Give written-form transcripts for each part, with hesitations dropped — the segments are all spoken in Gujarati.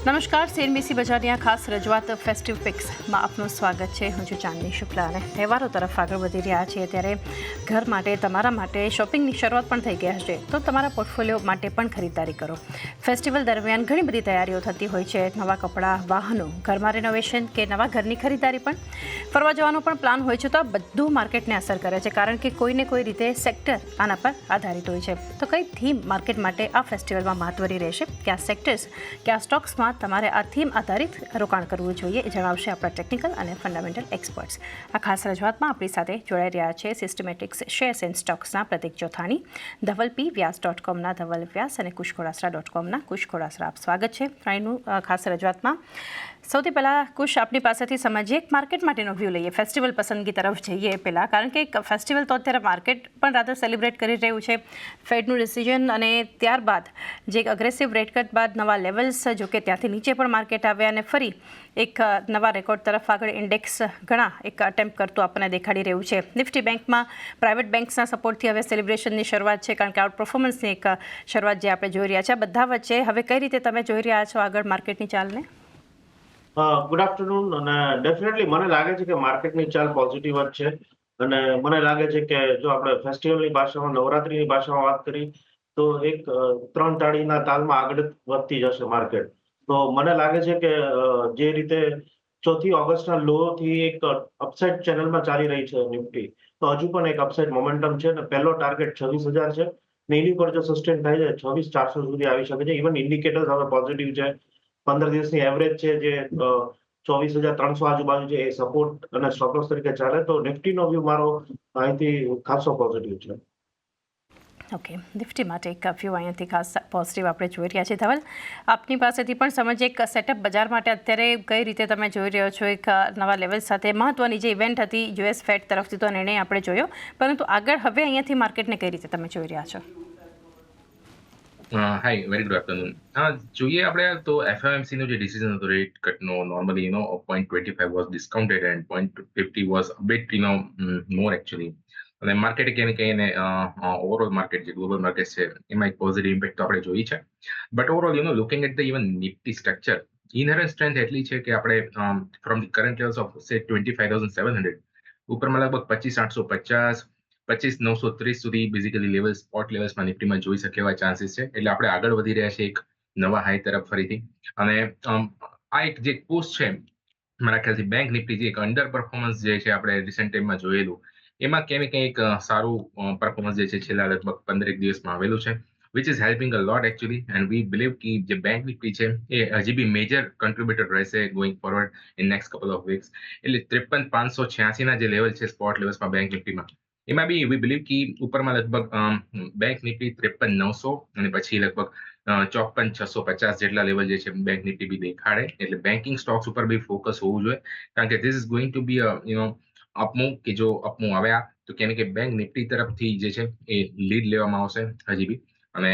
નમસ્કાર, સીએનબીસી બજારની આ ખાસ રજૂઆત ફેસ્ટિવ પિક્સમાં આપનું સ્વાગત છે. હું છું ચાંદની શુક્લા અને તહેવારો તરફ આગળ વધી રહ્યા છીએ ત્યારે ઘર માટે, તમારા માટે શોપિંગની શરૂઆત પણ થઈ ગયા હશે તો તમારા પોર્ટફોલિયો માટે પણ ખરીદદારી કરો. ફેસ્ટિવલ દરમિયાન ઘણી બધી તૈયારીઓ થતી હોય છે. નવા કપડાં, વાહનો, ઘરમાં રેનોવેશન કે નવા ઘરની ખરીદારી પણ, ફરવા જવાનો પણ પ્લાન હોય છે. તો આ બધું માર્કેટને અસર કરે છે કારણ કે કોઈને કોઈ રીતે સેક્ટર આના પર આધારિત હોય છે. તો કઈ થીમ માર્કેટ માટે આ ફેસ્ટિવલમાં મહત્વની રહેશે, કયા સેક્ટર્સ, કયા સ્ટોક્સમાં તમારે આ થીમ આધારિત રોકાણ કરવું જોઈએ એ જણાવશે આપણા ટેકનિકલ અને ફંડામેન્ટલ એક્સપર્ટ્સ. આ ખાસ રજૂઆતમાં આપણી સાથે જોડાઈ રહ્યા છે સિસ્ટમેટિક્સ શેર્સ એન્ડ સ્ટોક્સના પ્રતિક ચોથાણી, ધવલ પી વ્યાસ .comના ધવલ વ્યાસ અને kushkodasra.comના kush kodasra. આપ સ્વાગત છે ત્રણેયનું ખાસ રજૂઆતમાં. સૌથી પહેલાં કુશ, આપની પાસેથી સમજીએ એક માર્કેટ માટેનો વ્યૂ લઈએ. ફેસ્ટિવલ પસંદગી તરફ જઈએ પહેલાં, કારણ કે ફેસ્ટિવલ તો અત્યારે માર્કેટ પણ રાધર સેલિબ્રેટ કરી રહ્યું છે. ફેડનું ડિસિઝન અને ત્યારબાદ જે એક અગ્રેસિવ રેટ કટ બાદ નવા લેવલ્સ, જો કે ત્યાંથી નીચે પણ માર્કેટ આવ્યા અને ફરી એક નવા રેકોર્ડ તરફ આગળ ઇન્ડેક્સ ઘણા એક અટેમ્પ્ટ કરતું આપણને દેખાડી રહ્યું છે. નિફ્ટી બેંકમાં પ્રાઇવેટ બેંક્સના સપોર્ટથી હવે સેલિબ્રેશનની શરૂઆત છે, કારણ કે આઉટ પરફોર્મન્સની એક શરૂઆત જે આપણે જોઈ રહ્યા છે. આ બધા વચ્ચે હવે કઈ રીતે તમે જોઈ રહ્યા છો આગળ માર્કેટની ચાલને? Good afternoon. અને ડેફિનેટલી મને લાગે છે કે માર્કેટની ચાલ પોઝિટિવ જ છે. અને મને લાગે છે કે જો આપણે ફેસ્ટિવલની ભાષામાં, નવરાત્રીની ભાષામાં વાત કરી તો એક ત્રણ તાળીના તાલમાં આગળ વધતી જશે માર્કેટ. તો મને લાગે છે કે જે રીતે 4મી ઓગસ્ટના લો થી એક અપસાઇડ ચેનલમાં ચાલી રહી છે નિફ્ટી, તો હજુ પણ એક અપસાઇડ મોમેન્ટમ છે. અને પહેલો ટાર્ગેટ 26,000 છે. ને એની પર જો સસ્ટેન થાય છે 26,400 સુધી આવી શકે છે. ઇવન ઇન્ડિકેટર્સ હવે પોઝિટિવ છે. 15 દિવસની એવરેજ છે જે 24,300 આજુબાજુ છે, એ સપોર્ટ અને સ્ટોપ લોસ તરીકે ચાલે. તો નિફ્ટીનો વ્યૂ મારો અહીંથી ખાસો પોઝિટિવ છે. ઓકે, નિફ્ટી માટે એક વ્યૂ અહીંયાથી ખાસ પોઝિટિવ આપણે જોઈ રહ્યા છીએ. ધવલ, આપની પાસેથી પણ સમજીએ એક સેટઅપ બજાર માટે અત્યારે કઈ રીતે તમે જોઈ રહ્યો છો? એક નવા લેવલ સાથે મહત્વની જે ઇવેન્ટ હતી યુએસ ફેડ તરફથી તો નિર્ણય આપણે જોયો, પરંતુ આગળ હવે અહીંયાથી માર્કેટને કઈ રીતે તમે જોઈ રહ્યા છો? Hi, very good afternoon. જોઈએ આપણે તો FOMC નો જે ડિસિઝન હતો રેટ કટનો, normally 0.25 was discounted and 0.50 was a bit more actually. અને માર્કેટ કહીને ઓવરઓલ માર્કેટ જે ગ્લોબલ માર્કેટ છે એમાં એક પોઝિટિવ ઇમ્પેક્ટ તો આપણે જોઈ છે. But overall looking at the even Nifty structure, inherent strength એટલી છે કે આપણે from the current levels of say 25,700 ઉપરમાં લગભગ 25,850, 25,930 સુધી બેઝિકલી લેવલ, સ્પોટ લેવલ્સમાં નિફ્ટીમાં જોઈ શકે એવા ચાન્સીસ છે. એટલે આપણે આગળ વધી રહ્યા છીએ એક નવા હાઈ તરફ ફરીથી. અને આ એક જે પોસ્ટ છે મારા ખ્યાલથી બેંક નિફ્ટી, જે એક અંડર પરફોર્મન્સ જે છે આપણે રિસન્ટ ટાઈમમાં જોયેલું, એમાં ક્યાંક સારું પરફોર્મન્સ જે છે છેલ્લા લગભગ 15 દિવસમાં આવેલું છે, which is helping a lot actually. And we believe કે જે બેંક નિફ્ટી છે એ હજી બી મેજર કન્ટ્રીબ્યુટર રહેશે going forward in next couple of weeks. એટલે 53,586 ના જે લેવલ છે સ્પોટ લેવલ્સમાં બેંક નિફ્ટીમાં, એમાં બી વી બિલીવ કે ઉપરમાં લગભગ બેંક નિફ્ટી 53,900 અને પછી લગભગ 54,650 જેટલા લેવલ જે છે બેંક નિફ્ટી બી દેખાડે. એટલે બેન્કિંગ સ્ટોક્સ ઉપર બી ફોકસ હોવું જોઈએ, કારણ કે this is going to be upmove, કે જો અપમૂવ આવ્યા તો કે બેંક નિફ્ટી તરફથી જે છે એ લીડ લેવામાં આવશે હજી બી. અને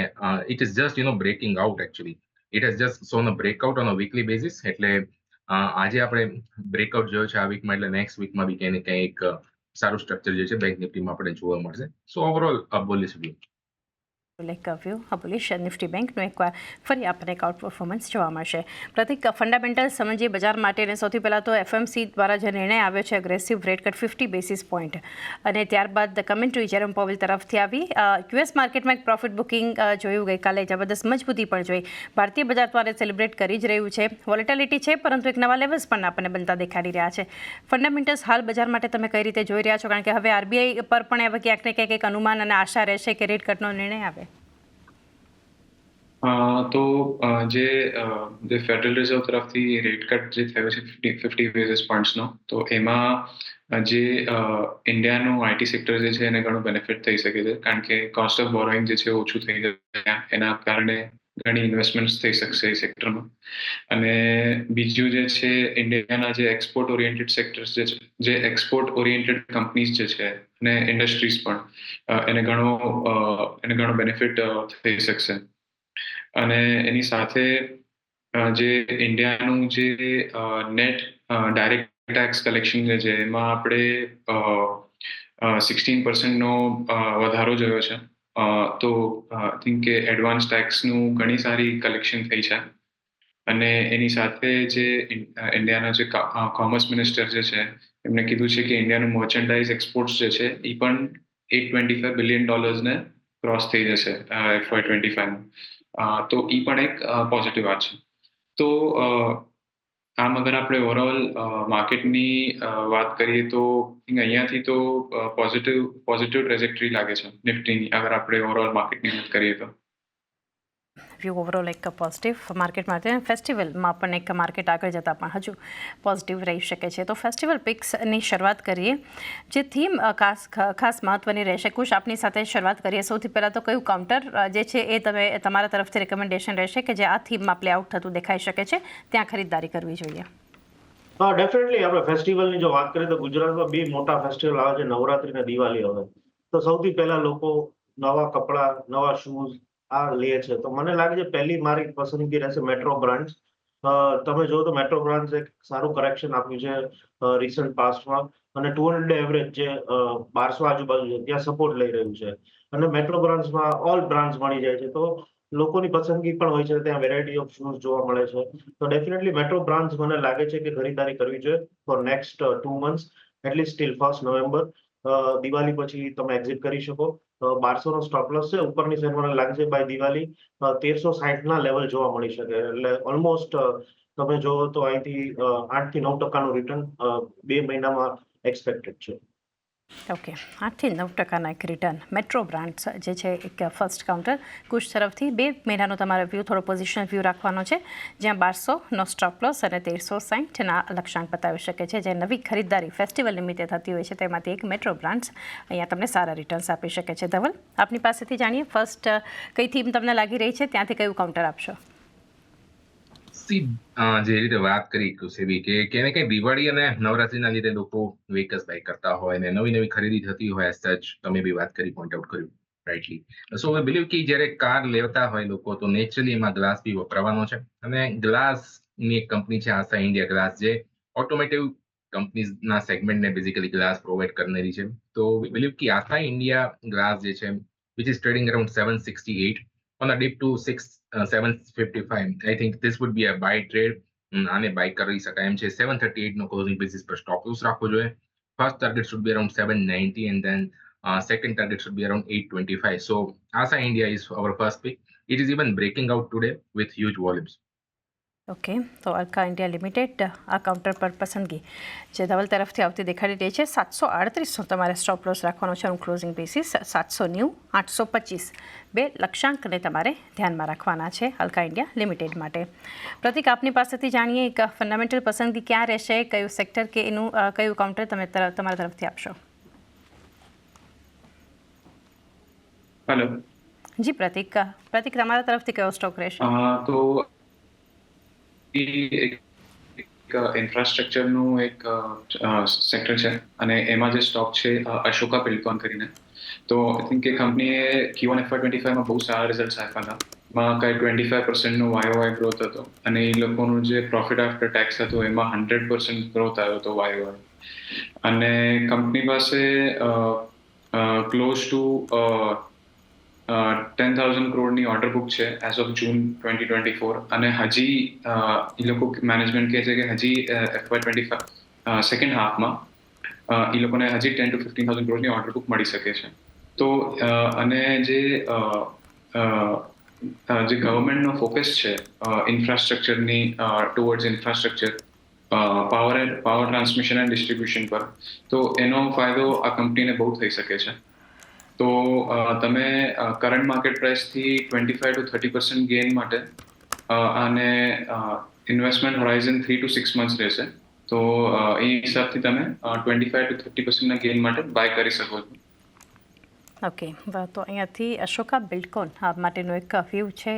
it is just breaking out actually. It has just shown a breakout on a weekly basis. એટલે આજે આપણે બ્રેકઆઉટ જોયો છે આ વીકમાં, એટલે નેક્સ્ટ વીકમાં બી ક્યાંય ને ક્યાંય એક સારું સ્ટ્રક્ચર જે છે બેંક નિફ્ટીમાં આપણે જોવા મળશે. So overall bullish view. Like view bullish Nifty બેંકનું એકવાર ફરી આપણને એક આઉટ પરફોર્મન્સ જોવા મળશે. પ્રતિક, ફંડામેન્ટલ સમજીએ બજાર માટે. અને સૌથી પહેલાં તો FOMC દ્વારા જે નિર્ણય આવ્યો છે aggressive rate cut 50 basis point, અને ત્યારબાદ કમેન્ટ્રી જેરોમ પોવેલ તરફથી આવી. યુએસ માર્કેટમાં એક પ્રોફિટ બુકિંગ જોયું ગઈકાલે, જબરદસ્ત મજબૂતી પણ જોઈ. ભારતીય બજાર તો આને સેલિબ્રેટ કરી જ રહ્યું છે. વોલેટિલિટી છે, પરંતુ એક નવા લેવલ્સ પણ આપણને બનતા દેખાડી રહ્યા છે. ફંડામેન્ટલ્સ હાલ બજાર માટે તમે કઈ રીતે જોઈ રહ્યા છો? કારણ કે હવે RBI પર પણ હવે ક્યાંક ને ક્યાંક એક અનુમાન અને આશા રહેશે કે રેટ કટનો નિર્ણય આવે. તો જે ફેડરલ રિઝર્વ તરફથી રેટ કટ જે થયો છે 50 બેસિસ પોઈન્ટ્સનો, તો એમાં જે ઇન્ડિયાનું આઈટી સેક્ટર જે છે એને ઘણું બેનિફિટ થઈ શકે છે, કારણ કે કોસ્ટ ઓફ બોરોઈંગ જે છે ઓછું થઈ જશે. એના કારણે ઘણી ઇન્વેસ્ટમેન્ટ થઈ શકશે એ સેક્ટરમાં. અને બીજું જે છે, ઇન્ડિયાના જે એક્સપોર્ટ ઓરિએન્ટેડ સેક્ટર્સ જે છે, જે એક્સપોર્ટ ઓરિએન્ટેડ કંપનીઝ જે છે અને ઇન્ડસ્ટ્રીઝ પણ એને ઘણો બેનિફિટ થઈ શકશે. અને એની સાથે જે ઇન્ડિયાનું જે નેટ ડાયરેક્ટ ટેક્સ કલેક્શન જે છે એમાં આપણે 16% વધારો જોયો છે. તો આઈ થિંક કે એડવાન્સ ટેક્સનું ઘણી સારી કલેક્શન થઈ છે. અને એની સાથે જે ઇન્ડિયાના જે કોમર્સ મિનિસ્ટર જે છે એમણે કીધું છે કે ઇન્ડિયાનું મર્ચેન્ડાઇઝ એક્સપોર્ટ્સ જે છે એ પણ $825 બિલિયન ક્રોસ થઈ જશે FY25 તો એ પણ એક પોઝિટિવ વાત છે. તો આમ અગર આપણે ઓવરઓલ માર્કેટની વાત કરીએ તો અહીંયાથી તો પોઝિટિવ ટ્રેજેક્ટરી લાગે છે નિફ્ટીની, અગર આપણે ઓવરઓલ માર્કેટની વાત કરીએ તો. વ્યૂ ઓવરઓલ એક પોઝિટિવ માર્કેટ માટે. ફેસ્ટિવલમાં પણ એક માર્કેટ આગળ જતાં પણ હજુ પોઝિટિવ રહી શકે છે. તો ફેસ્ટિવલ પિક્સની શરૂઆત કરીએ. જે થીમ ખાસ મહત્વની રહેશે. કુશ, આપની સાથે શરૂઆત કરીએ. સૌથી પહેલાં તો કયું કાઉન્ટર જે છે એ તમે તમારા તરફથી રેકમેન્ડેશન રહેશે કે જે આ થીમમાં પ્લે આઉટ થતું દેખાઈ શકે છે, ત્યાં ખરીદદારી કરવી જોઈએ? હા, ડેફિનેટલી આપણે ફેસ્ટિવલની જો વાત કરીએ તો ગુજરાતમાં બે મોટા ફેસ્ટિવલ આવે છે, નવરાત્રી અને દિવાળી હવે. તો સૌથી પહેલા લોકો નવા કપડાં, નવા શૂઝ આ લે છે. તો મને લાગે છે પહેલી મારી પસંદગી રહેશે મેટ્રો બ્રાન્ડ્સ. તમે જો તો મેટ્રો બ્રાન્ડ્સ એક સારું કરેક્શન આપ્યું છે રિસન્ટ પાસ્ટમાં, અને 200 એવરેજ જે 1200 આજુબાજુ છે ત્યાં સપોર્ટ લઈ રહ્યું છે. અને મેટ્રો બ્રાન્ડ્સમાં ઓલ બ્રાન્ડ્સ મળી જાય છે. તો લોકોની પસંદગી પણ હોય છે, ત્યાં વેરાયટી ઓફ શૂઝ જોવા મળે છે. તો ડેફિનેટલી મેટ્રો બ્રાન્ડ્સ મને લાગે છે કે ખરીદારી કરવી જોઈએ for next 2 months, at least till 1 November. Diwali પછી તમે એક્ઝિટ કરી શકો. 1200 નો સ્ટોપ લોસ છે. ઉપરની સાઈડ મને લાગે છે બાય દિવાળી 1360 ના લેવલ જોવા મળી શકે. એટલે ઓલમોસ્ટ તમે જોવો તો અહીંથી 8 થી 9% રિટર્ન 2 મહિનામાં એક્સપેક્ટેડ છે. ઓકે, 8 થી 9% એક રિટર્ન મેટ્રો બ્રાન્ડ્સ જે છે એક ફર્સ્ટ કાઉન્ટર. કુશ તરફથી 2 મહિનાનો તમારો વ્યૂ, થોડો પોઝિશન વ્યૂ રાખવાનો છે, જ્યાં 1200નો સ્ટોપ લોસ અને 1360ના લક્ષ્યાંક બતાવી શકે છે. જે નવી ખરીદદારી ફેસ્ટિવલ નિમિત્તે થતી હોય છે તેમાંથી એક મેટ્રો બ્રાન્ડ્સ અહીંયા તમને સારા રિટર્ન્સ આપી શકે છે. ધવલ, આપની પાસેથી જાણીએ ફર્સ્ટ કઈ થીમ તમને લાગી રહી છે, ત્યાંથી કયું કાઉન્ટર આપશો? જે રીતે વાત કરી કુશેવી કે ક્યાંય ને ક્યાંય દિવાળી અને નવરાત્રીના લીધે લોકો વેહિકલ્સ બાય કરતા હોય અને નવી ખરીદી થતી હોય, એઝ સચ તમે બી વાત કરી, પોઈન્ટ આઉટ કર્યું રાઇટલી. સો આઈ બિલીવ કે જ્યારે કાર લેતા હોય લોકો તો નેચરલી એમાં ગ્લાસ બી વપરાવાનો છે. અને ગ્લાસની એક કંપની છે આશા ઇન્ડિયા ગ્લાસ, જે ઓટોમેટિવ કંપનીઝના સેગમેન્ટને બેઝિકલી ગ્લાસ પ્રોવાઈડ કરનારી છે. તો વી બિલીવ કે આશા ઇન્ડિયા ગ્લાસ જે છે, which is trading around 768 on a dip to 755. I think this would be a buy trade. આને બાય કરી શકાય એમ છે. 738 નો ક્લોઝિંગ બેસિસ પર સ્ટોપ લોસ રાખવો જોઈએ. First target should be around 790 and then second target should be around 825. So Asa India is our first pick. It is even breaking out today with huge volumes. Okay, તો અલ્કા ઇન્ડિયા લિમિટેડ આ કાઉન્ટર પર પસંદગી જે ધવલ તરફથી આવતી દેખાડી રહી છે. 738નો તમારે સ્ટોપ લોસ રાખવાનો છે. ક્લોઝિંગ બેસિસ 790, 825 બે લક્ષ્યાંકને તમારે ધ્યાનમાં રાખવાના છે અલ્કા ઇન્ડિયા લિમિટેડ માટે. પ્રતિક, આપની પાસેથી જાણીએ એક ફંડામેન્ટલ પસંદગી ક્યાં રહેશે, કયું સેક્ટર કે એનું કયું કાઉન્ટર તમે તમારા તરફથી આપશો? હેલો જી પ્રતિક, તમારા તરફથી કયો સ્ટોક રહેશે? તો એક ઇન્ફ્રાસ્ટ્રક્ચરનું એક સેક્ટર છે અને એમાં જે સ્ટોક છે અશોકા બિલ્ડકોન કરીને. તો આઈ થિંક એ કંપનીએ Q1 FY25માં બહુ સારા રિઝલ્ટ આપ્યા હતા. એમાં કંઈ 25% YOY ગ્રોથ હતો અને એ લોકોનું જે પ્રોફિટ આફ્ટર ટેક્સ હતું એમાં 100% ગ્રોથ આવ્યો હતો YOY. અને કંપની પાસે ક્લોઝ ટુ 10,000 કરોડની ઓર્ડર બુક છે એઝ ઓફ જૂન 2024. અને હજી એ લોકો મેનેજમેન્ટ કહે છે કે હજી FY25 સેકન્ડ હાફમાં એ લોકોને હજી 10 to 15,000 કરોડની ઓર્ડર બુક મળી શકે છે. તો અને જે ગવર્મેન્ટનો ફોકસ છે ઇન્ફ્રાસ્ટ્રક્ચરની towards infrastructure, power transmission and distribution પર, તો એનો ફાયદો આ કંપનીને બહુ થઈ શકે છે. તો તમે કરંટ માર્કેટ પ્રાઇસથી 25 to 30% ગેઇન માટે અને ઇન્વેસ્ટમેન્ટ હોરાઇઝન 3 to 6 મંથ્સ રહેશે. તો એ હિસાબથી તમે 25 to 30% ગેઇન માટે બાય કરી શકો છો. ઓકે, તો અહીંયાથી અશોકા બિલ્ડકોન માટેનો એક વ્યૂ છે.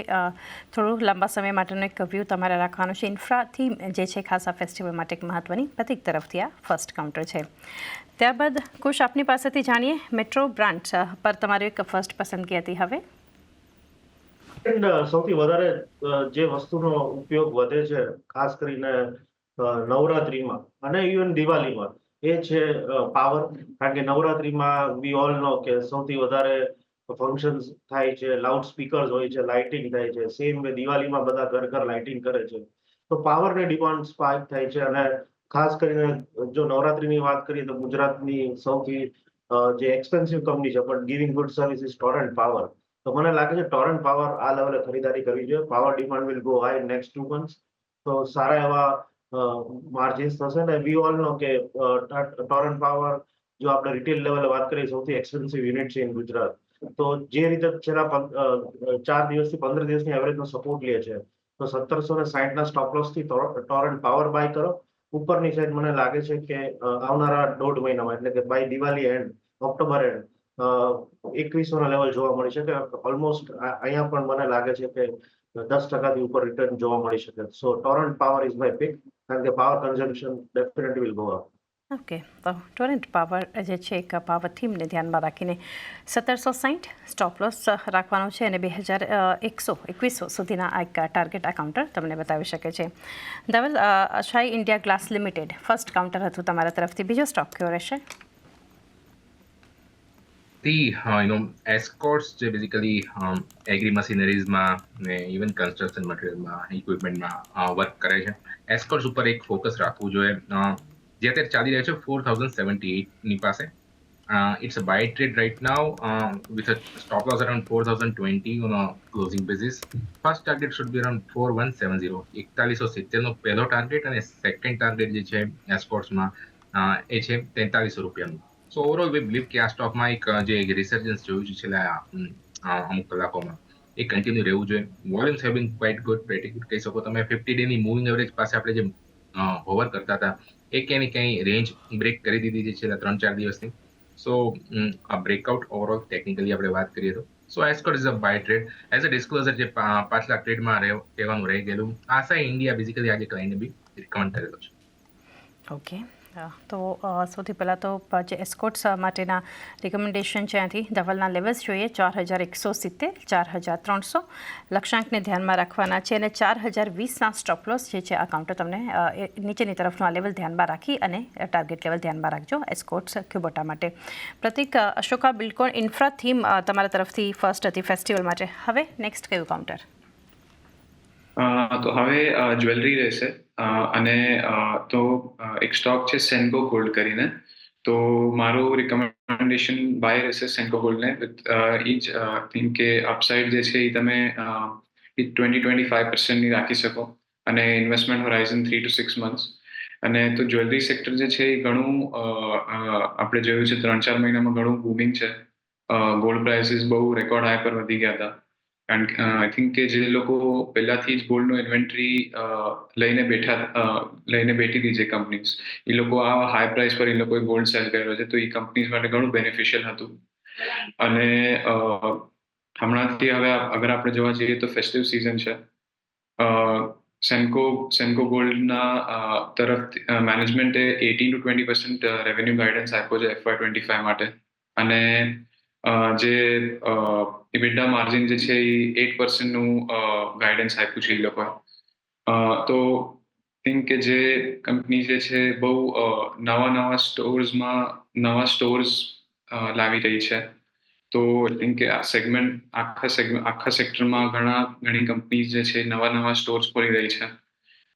થોડું લાંબા સમય માટેનો એક વ્યૂ તમારે રાખવાનો છે. ઇન્ફ્રા થીમ જે છે ખાસ આ ફેસ્ટિવલ માટે એક મહત્વની, પ્રતિક તરફથી આ ફર્સ્ટ કાઉન્ટર છે. ત્યારબાદ કુશ, આપની પાસેથી જાણીએ મેટ્રો બ્રાન્ડ્સ પર તમારી એક ફર્સ્ટ પસંદગી હતી. હવે સૌથી વધારે જે વસ્તુનો ઉપયોગ વધે છે ખાસ કરીને નવરાત્રીમાં અને ઇવન દિવાળીમાં, એ છે પાવર. કારણ કે નવરાત્રીમાં વી ઓલ નો કે સૌથી વધારે ફંક્શન્સ થાય છે, લાઉડ સ્પીકર્સ હોય છે, લાઇટિંગ થાય છે. સેમ વે દિવાળીમાં બધા ઘર ઘર લાઇટિંગ કરે છે. તો પાવરની ડિમાન્ડ સ્પાઇક થાય છે અને ખાસ કરીને જો નવરાત્રીની વાત કરીએ તો ગુજરાતની સૌથી જે એક્સપેન્સિવ કંપની છે but giving good service is Torrent power. તો મને લાગે છે ટોરેન્ટ પાવર આ લેવલે ખરીદારી કરવી જોઈએ. Power demand will go high next 2 months. તો સારા એવા માર્જિન્સ થશે ને વી ઓલ નો કે ટોરેન્ટ પાવર જો આપણે રિટેલ લેવલે વાત કરીએ સૌથી એક્સપેન્સિવ યુનિટ છે ઇન ગુજરાત. તો જે રીતે છેલ્લા 4 દિવસથી 15 દિવસની એવરેજનો સપોર્ટ લે છે તો 1760 સ્ટોપ લોસ થી ટોરેન્ટ પાવર બાય કરો. ઉપરની સાઈડ મને લાગે છે કે આવનારા 1.5 મહિનામાં એટલે કે by Diwali end October end 2100 ના લેવલ જોવા મળી શકે. ઓલમોસ્ટ અહીંયા પણ મને લાગે છે કે 10% ઉપર રિટર્ન જોવા મળી શકે. So Torrent power is my pick કારણ કે power consumption definitely will go up. Okay, તો ટોરેન્ટ પાવર જે છે એક પાવર થીમને ધ્યાનમાં રાખીને 1760 સ્ટોપ લોસ રાખવાનો છે અને 2100 સુધીના આ એક ટાર્ગેટ આ કાઉન્ટર તમને બતાવી શકે છે. Dhaval, Asahi India glass limited first counter હતું તમારા તરફથી. બીજો સ્ટોક કયો રહેશે? એસ્કોર્ટ્સ જે બેઝિકલી એગ્રી મશીનરીઝમાં ને ઇવન કન્સ્ટ્રક્શન મટીરિયલમાં ઇક્વિપમેન્ટમાં વર્ક કરે છે. એસ્કોર્ટ્સ ઉપર એક ફોકસ રાખવું જોઈએ. જે અત્યારે ચાલી રહ્યો છે 4078 ની પાસે. It's a buy trade right now with a stop loss around 4020 on a closing basis. First target should be around 4170. 4170 નો પહેલો ટાર્ગેટ અને સેકન્ડ ટાર્ગેટ જે છે એસ્કોર્ટ્સમાં એ છે 4300 રૂપિયાનું. સો ઓવરઓલ વી બિલીવ કે આ સ્ટોકમાં એક જે રિસર્જન્સ જોયું છે છેલ્લા અમુક કલાકોમાં એ કન્ટિન્યુ રહેવું જોઈએ. Volumes have been quite good, pretty good કહી શકો તમે. 50 ડેની મૂવિંગ એવરેજ પાસે આપણે જે હોવર કરતા હતા એ ક્યાંય ને ક્યાંય રેન્જ બ્રેક કરી દીધી છે છેલ્લા 3-4 દિવસથી. સો આ બ્રેકઆઉટ ઓવરઓલ ટેકનિકલી આપણે વાત કરીએ તો so escort is a buy trade. As a disclosure જે પાછલા ટ્રેડમાં કહેવાનું રહી ગયેલું, આશા ઇન્ડિયા બેઝિકલી આજે ક્લાયન્ટને બી રિકમેન્ડ કરેલો છે. ઓકે, તો સૌથી પહેલાં તો જે એસ્કોર્ટ્સ માટેના રિકમેન્ડેશન છે ત્યાંથી ધવલના લેવલ્સ જોઈએ. 4170, 4300 લક્ષ્યાંકને ધ્યાનમાં રાખવાના છે અને 4020ના સ્ટોપ લોસ જે છે આ કાઉન્ટર તમને નીચેની તરફનું આ લેવલ ધ્યાનમાં રાખી અને ટાર્ગેટ લેવલ ધ્યાનમાં રાખજો એસ્કોર્ટ્સ ક્યુબોટા માટે. પ્રતિક, અશોકા બિલ્ડકોન ઇન્ફ્રા થીમ તમારા તરફથી ફર્સ્ટ હતી ફેસ્ટિવલ માટે. હવે નેક્સ્ટ કયું કાઉન્ટર? તો હવે જ્વેલરી રહેશે અને તો એક સ્ટોક છે સેન્કો ગોલ્ડ કરીને. તો મારું રિકમેન્ડેશન બાય રહેશે સેન્કો ગોલ્ડને વિથ ઈચ થિંક કે અપસાઇડ જે છે એ તમે 20-25% રાખી શકો અને ઇન્વેસ્ટમેન્ટ હોરાઇઝન 3 to 6 months. અને તો જ્વેલરી સેક્ટર જે છે એ ઘણું આપણે જોયું છે 3-4 મહિનામાં ઘણું બૂમિંગ છે. ગોલ્ડ પ્રાઇસીસ બહુ રેકોર્ડ હાઈ પર વધી ગયા હતા. કારણ કે આઈ થિંક કે જે લોકો પહેલાથી જ ગોલ્ડનું ઇન્વેન્ટરી લઈને બેઠી હતી જે કંપનીઝ, એ લોકો આ હાઈ પ્રાઇસ પર એ લોકોએ ગોલ્ડ સેલ કર્યો છે. તો એ કંપનીઝ માટે ઘણું બેનિફિશિયલ હતું. અને હમણાંથી હવે અગર આપણે જોવા જઈએ તો ફેસ્ટિવ સિઝન છે. સેન્કો ગોલ્ડના તરફ મેનેજમેન્ટે 18-20% રેવન્યુ ગાઈડન્સ આપ્યો છે FY25 માટે. અને જે ઇબિડા માર્જિન જે છે એ 8%નું ગાઈડન્સ આપ્યું છે એ લોકોએ. તો થિંક કે જે કંપની જે છે બહુ નવા સ્ટોર્સ લાવી રહી છે. તો આઈ થિંક કે આ સેગમેન્ટ આખા સેક્ટરમાં ઘણી કંપની જે છે નવા સ્ટોર્સ ખોલી રહી છે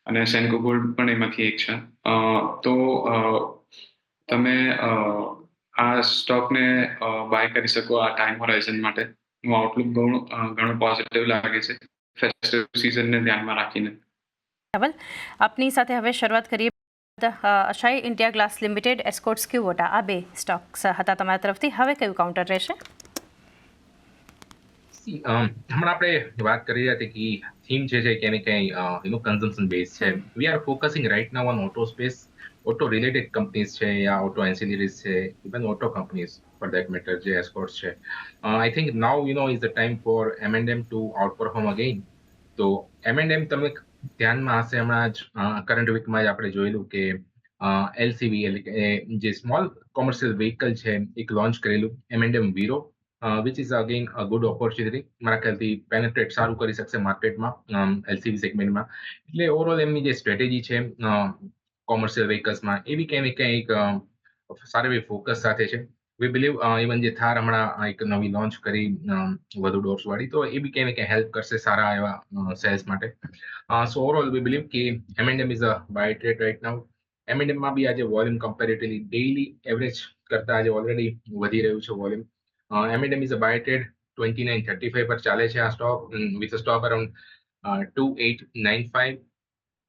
અને સેન્કો ગોલ્ડ પણ એમાંથી એક છે. તો તમે આ સ્ટોકને બાય કરી શકો આ ટાઈમ હોરાઇઝન માટે. આઉટલુક ઘણું પોઝિટિવ લાગે છે ફેસ્ટિવ સિઝનને ધ્યાનમાં રાખીને. ધવલ, આપની સાથે હવે શરૂઆત કરીએ. અશાઈ ઇન્ડિયા ગ્લાસ લિમિટેડ, એસ્કોર્ટ્સ ક્યુબોટા આ બે સ્ટોક્સ હતા તમારા તરફથી. હવે કયું કાઉન્ટર રહેશે? હમણાં આપણે વાત કરી રહ્યા હતી કે થીમ છે ક્યાંય ને ક્યાંય કન્ઝમ્પશન બેઝ છે. We are focusing right now on auto space. Auto related companies છે યા ઓટો એન્સિલરીઝ છે, even auto companies for that matter જે એસ્કોર્ટ્સ છે. I think now is the time for M&M to outperform again. તો M&M તમે ધ્યાનમાં હશે હમણાં જ કરંટ વીકમાં જ આપણે જોયેલું કે LCV એટલે કે જે સ્મોલ કોમર્શિયલ વ્હીકલ છે એક લોન્ચ કરેલું M&M Vero, which is again a good opportunity. મારા ખ્યાલથી પેનેટ્રેટ સારું કરી શકશે માર્કેટમાં LCV સેગમેન્ટમાં. એટલે ઓવરઓલ એમની જે સ્ટ્રેટેજી છે કોમર્શિયલ વ્હીકલ્સમાં એ બી ક્યાંય ને ક્યાંય એક સારી એવી ફોકસ સાથે છે. વી બિલીવ ઇવન જે થાર હમણાં એક નવી લોન્ચ કરી વધુ ડોર્સ વાળી, તો એ બી ક્યાંય ને ક્યાંય હેલ્પ કરશે સારા એવા સેલ્સ માટે. સો ઓવરઓલ વી બિલીવ કે M&M is a buy trade right now. M&M માં બી આજે વોલ્યુમ કમ્પેરેટિવલી ડેઇલી એવરેજ કરતા આજે ઓલરેડી વધી રહ્યું છે volume. M&M is a buy trade 29.35 પર ચાલે છે આ stock, with a stop around 2895.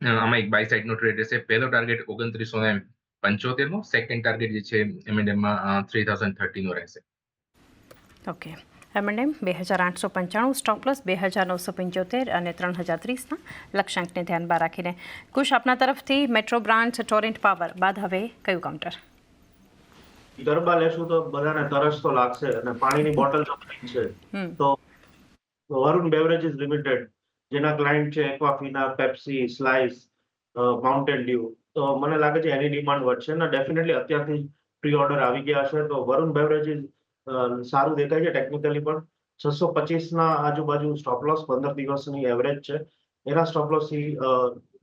આમાં એક બાય સાઇડનો ટ્રેડ રહેશે. પહેલો ટાર્ગેટ 2975 નો, સેકન્ડ ટાર્ગેટ જે છે M&M માં 3030 નો રહેશે. ઓકે. M&M 2895, સ્ટોપ લોસ 2975 અને 3030ના લક્ષ્યાંકને ધ્યાનમાં રાખીને. કુશ, આપના તરફથી મેટ્રો બ્રાન્ડ્સ, ટોરેન્ટ પાવર બાદ હવે કયું કાઉન્ટર? ગરબા લેશું તો બધાને તરસ તો લાગશે અને પાણીની બોટલ જો છે તો વરુણ બેવરેજીસ લિમિટેડ, જેના ક્લાયન્ટ છે એક્વાફિના, પેપ્સી, સ્લાઇસ, માઉન્ટેન ડ્યુ, તો મને લાગે છે એની ડિમાન્ડ વધશે અને ડેફિનેટલી અત્યારથી પ્રી ઓર્ડર આવી ગયા હશે. તો વરુણ બેવરેજીસ સારું દેખાય છે ટેકનિકલી પણ. 625ના આજુબાજુ સ્ટોપ લોસ, 15 દિવસની એવરેજ છે. એના સ્ટોપ લોસ થી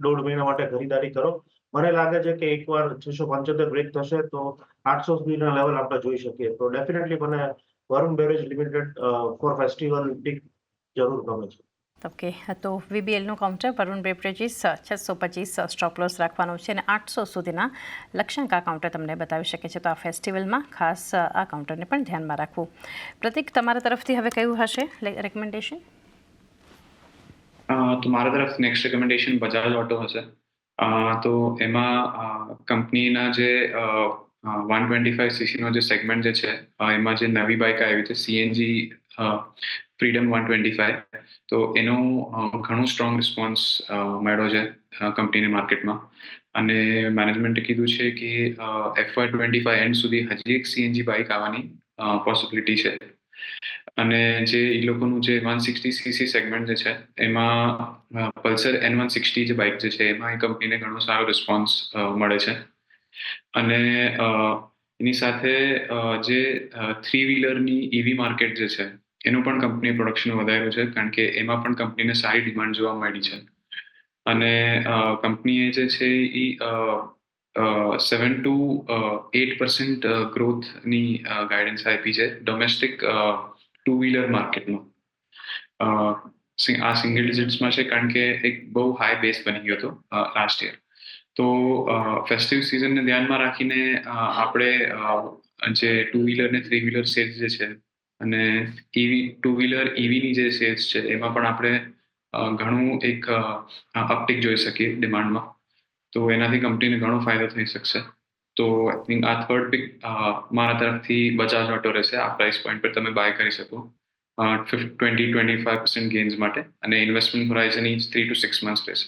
1.5 મહિના માટે ખરીદારી કરો. મને લાગે છે કે એકવાર 675 બ્રેક થશે તો 800 સુધીના લેવલ આપણે જોઈ શકીએ. તો ડેફિનેટલી મને Varun beverage limited for festival pick જરૂર ગમે છે. ઓકે, તો VBLનું counter Varun beverages 625 stop loss રાખવાનું છે અને 800 સુધીના લક્ષ્યાંક આ કાઉન્ટર તમને બતાવી શકે છે. તો આ ફેસ્ટિવલમાં ખાસ આ કાઉન્ટરને પણ ધ્યાનમાં રાખવું. પ્રતિક, તમારા તરફથી હવે કયું હશે રેકમેન્ડેશન? તો મારા તરફ નેક્સ્ટ રેકમેન્ડેશન બજાજ ઓટો હશે. તો એમાં કંપનીના જે 125cc નો જે સેગમેન્ટ જે છે, એમાં જે નવી બાઇક આવી છે CNG ફ્રીડમ 125, તો એનો ઘણું સ્ટ્રોંગ રિસ્પોન્સ મળ્યો છે કંપનીની માર્કેટમાં. અને મેનેજમેન્ટે કીધું છે કે FY25 એન્ડ સુધી હજી એક CNG બાઇક આવવાની પોસિબિલિટી છે. અને જે એ લોકોનું જે 160cc સેગમેન્ટ જે છે એમાં પલ્સર N160 જે બાઇક જે છે એમાં એ કંપનીને ઘણો સારો રિસ્પોન્સ મળે છે. અને એની સાથે જે 3 વ્હીલરની EV માર્કેટ જે છે એનું પણ કંપની પ્રોડક્શન વધાર્યું છે, કારણ કે એમાં પણ કંપનીને સારી ડિમાન્ડ જોવા મળી છે. અને કંપનીએ જે છે એ 7 to 8% ગ્રોથની ગાઈડન્સ આપી છે ડોમેસ્ટિક 2 વ્હીલર માર્કેટમાં. આ સિંગલ ડિજિટ્સમાં છે, કારણ કે એક બહુ હાઈ બેઝ બની ગયો હતો લાસ્ટ યર. તો ફેસ્ટિવ સિઝનને ધ્યાનમાં રાખીને આપણે જે 2 વ્હીલર ને 3 વ્હીલર સેલ્સ જે છે અને EV 2 વ્હીલર EVની જે સેલ્સ છે એમાં પણ આપણે ઘણું એક અપટિક જોઈ શકીએ ડિમાન્ડમાં. તો એનાથી કંપનીને ઘણો ફાયદો થઈ શકશે. તો આઈ થિંક આ થર્ડ પિક મારા તરફથી બજાજ ઓટો રહેશે. આ પ્રાઇસ પોઈન્ટ પર તમે બાય કરી શકો 20-25% ગેઇન્સ માટે, અને ઇન્વેસ્ટમેન્ટ હોરાઇઝન 3 to 6 months રહેશે.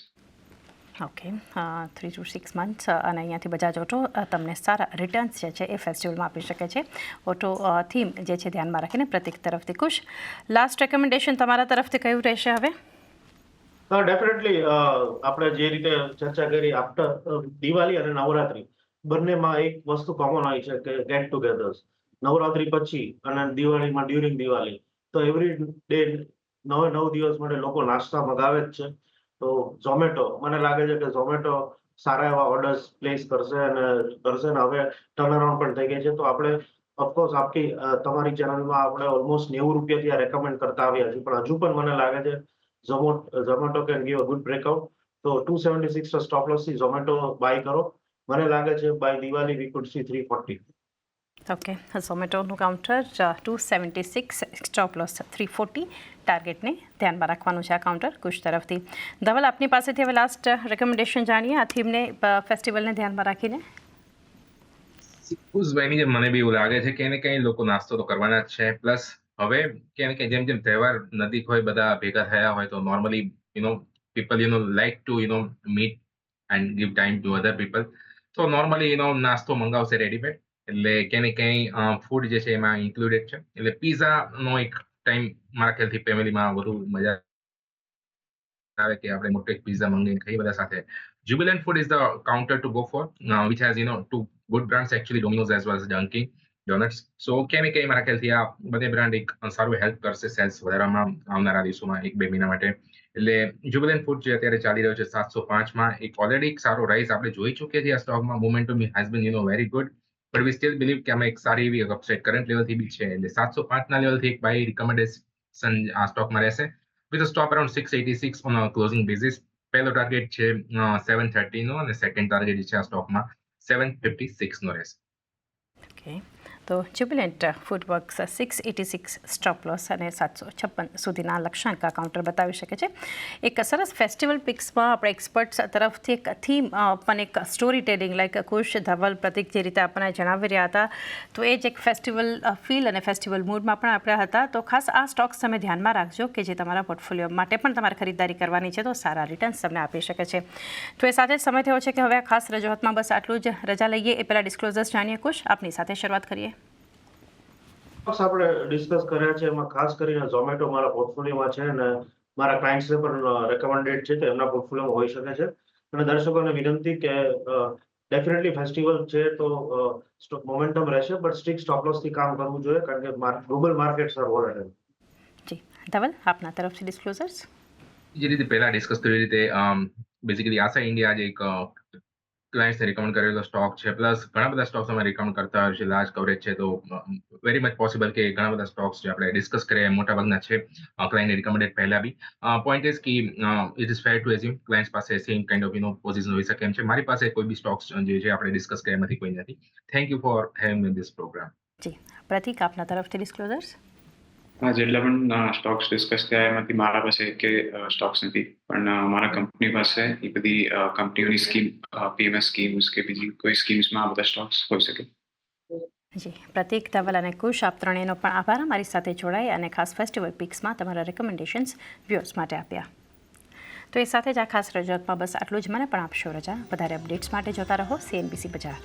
Okay, 3 to 6 months. અને અહીંયાથી બજાજ ઓટો તમને સારા રિટર્ન્સ જે છે એ ફેસ્ટિવલમાં આપી શકે છે. ઓટો થીમ જે છે ધ્યાનમાં રાખીને. પ્રતિક તરફથી કુશ, લાસ્ટ રેકમેન્ડેશન તમારા તરફથી કયું રહેશે હવે? ડેફિનેટલી આપણે જે રીતે ચર્ચા કરી, આફ્ટર દિવાળી અને નવરાત્રી બંનેમાં એક વસ્તુ કોમન હોય છે કે ગેટ ટુગેધર્સ. નવરાત્રી પછી અને દિવાળીમાં ડ્યુરિંગ દિવાળી તો એવરી ડે 9 દિવસ માટે લોકો નાસ્તા મગાવે જ છે. તો ઝોમેટો, મને લાગે છે કે ઝોમેટો સારા એવા ઓર્ડર્સ પ્લેસ કરશે અને હવે ટર્નઅરાઉન્ડ પણ થઈ ગઈ છે. તો આપણે ઓફકોર્સ તમારી ચેનલમાં આપણે ઓલમોસ્ટ 90 રૂપિયાથી આ રેકમેન્ડ કરતા આવ્યા છીએ, પણ હજુ પણ મને લાગે છે Zomato can give a good breakout. So 276 stop loss થી Zomato બાય કરો. મને લાગે છે buy Diwali we could see 340. Okay, ઝોમેટોનું કાઉન્ટર 276, સ્ટોપ લોસ 340, ટાર્ગેટને ધ્યાનમાં રાખવાનું છે આ કાઉન્ટર કુશ તરફથી. ધવલ, આપની પાસેથી હવે લાસ્ટ રેકમેન્ડેશન જાણીએ આ થીમને ફેસ્ટિવલને ધ્યાનમાં રાખીને. કુશભાઈની જેમ મને બી એવું લાગે છે કે એને કંઈ લોકો નાસ્તો તો કરવાના જ છે. પ્લસ હવે કે જેમ જેમ તહેવાર નજીક હોય, બધા ભેગા થયા હોય, તો normally people like to meet and give time to other people. તો નોર્મલી નાસ્તો મંગાવશે રેડીમેડ. એટલે ક્યાંય ને ક્યાંય ફૂડ જે છે એમાં ઇન્ક્લુડેડ છે. એટલે પિઝાનો એક ટાઈમ મારા ખ્યાલથી ફેમિલીમાં વધુ મજા આવે કે આપણે મોટો એક પિઝા મંગાવીને ખાઈએ બધા સાથે. Jubilant Food is the counter to go for, which has two good brands actually, Domino's as well as Dunkin' Donuts. So ક્યાંય ને ક્યાંય મારા ખ્યાલથી આ બંને બ્રાન્ડ એક સારું હેલ્પ કરશે સેલ્સ વધારવામાં આવનારા દિવસોમાં 1-2 મહિના માટે. એટલે Jubilant Food જે અત્યારે ચાલી રહ્યો છે 705માં, એક ઓલરેડી એક સારો રાઇઝ આપણે જોઈ ચૂક્યા છીએ આ સ્ટોકમાં. Momentum has been very good. But we still believe કે આમાં એક સારી એવી અપસાઇડ કરંટ લેવલથી બી છે એટલે 705ના લેવલથી એક બાય રિકમેન્ડેશન આ સ્ટોકમાં રહેશે with a stop around 686 on a closing basis. પહેલો ટાર્ગેટ છે 730 નો અને સેકન્ડ ટાર્ગેટ છે આ સ્ટોકમાં 756 નો રહેશે. ઓકે, તો જ્યુબિલન્ટ ફૂડવર્ક્સ 686 સ્ટોપ લોસ અને 756 સુધીના લક્ષ્યાંક કાઉન્ટર બતાવી શકે છે. એક સરસ ફેસ્ટિવલ પિક્સમાં આપણે એક્સપર્ટ્સ તરફથી એક થીમ પણ એક સ્ટોરી ટેલિંગ લાઈક કુશ, ધવલ, પ્રતિક જે રીતે આપણને જણાવી રહ્યા હતા તો એ જ એક ફેસ્ટિવલ ફીલ અને ફેસ્ટિવલ મૂડમાં પણ આપણે હતા. તો ખાસ આ સ્ટોક્સ તમે ધ્યાનમાં રાખજો કે જે તમારા પોર્ટફોલિયો માટે પણ તમારે ખરીદદારી કરવાની છે તો સારા રિટર્ન્સ તમને આપી શકે છે. તો એ સાથે જ સમય થયો છે કે હવે આ ખાસ રજૂઆતમાં બસ આટલું જ. રજા લઈએ એ પહેલાં ડિસ્ક્લોઝર્સ જાણીએ. કુશ, આપની સાથે શરૂઆત કરીએ. આપણે ડિસ્કસ કર્યા છે એમાં ખાસ કરીને ઝોમેટો મારા પોર્ટફોલિયોમાં છે અને મારા ક્લાયન્ટ્સને પણ રેકમેન્ડેડ છે તો એમના પોર્ટફોલિયોમાં હોઈ શકે છે. અને દર્શકોને વિનંતી કે ડેફિનેટલી ફેસ્ટિવલ છે તો મોમેન્ટમ રહેશે બટ સ્ટ્રિક્ટ સ્ટોપ લોસથી કામ કરવું જોઈએ કારણ કે ગ્લોબલ માર્કેટ્સ આર વોલેટાઇલ. જી ધવલ, આપના તરફથી ડિસ્ક્લોઝર્સ. જે રીતે પહેલા ડિસ્કસ થયું એ રીતે બેઝિકલી આશા ઇન્ડિયા જે એક ક્લાયન્ટ્સને રિકમેન્ડ કરેલો સ્ટોક છે પ્લસ ઘણા બધા સ્ટોક્સ અમે રિકમેન્ડ કરતા હોય છે. લાર્જ કવરેજ છે તો વેરી મચ પોસિબલ કે ઘણા બધા સ્ટોક્સ જે આપણે ડિસ્કસ કરીએ મોટાભાગના છે ક્લાયન્ટને રિકમેન્ડેડ પહેલા બી. પોઈન્ટ ઇઝ કે it is fair to assume clients પાસે સેમ કાઇન્ડ ઓફ પોઝિશન હોઈ શકે એમ છે. મારી પાસે કોઈ બી સ્ટોક્સ જે છે આપણે ડિસ્કસ કર્યા એમાંથી કોઈ નથી. Thank you for having me this program. Ji Pratik, આપના તરફથી ડિસ્ક્લોઝર્સ. જેટલા પણ સ્ટોક્સ ડિસ્કસ થયા એમાંથી મારા પાસે કે સ્ટોક્સ નથી પણ મારા કંપની પાસે એ બધી કંપનીઓની સ્કીમ પીએમએસ સ્કીમ્સ કે બીજી કોઈ સ્કીમ્સમાં આ બધા સ્ટોક્સ હોઈ શકે. જી પ્રતિક, ધવલ અને કુશ, આપ ત્રણેયનો પણ આભાર અમારી સાથે જોડાઈ અને ખાસ ફેસ્ટિવલ પિક્સમાં તમારા રેકમેન્ડેશન્સ વ્યુઅર્સ માટે આપ્યા. તો એ સાથે જ આ ખાસ રજૂઆતમાં બસ આટલું જ. મને પણ આપશો રજા. વધારે અપડેટ્સ માટે જોતા રહો CNBC બજાર.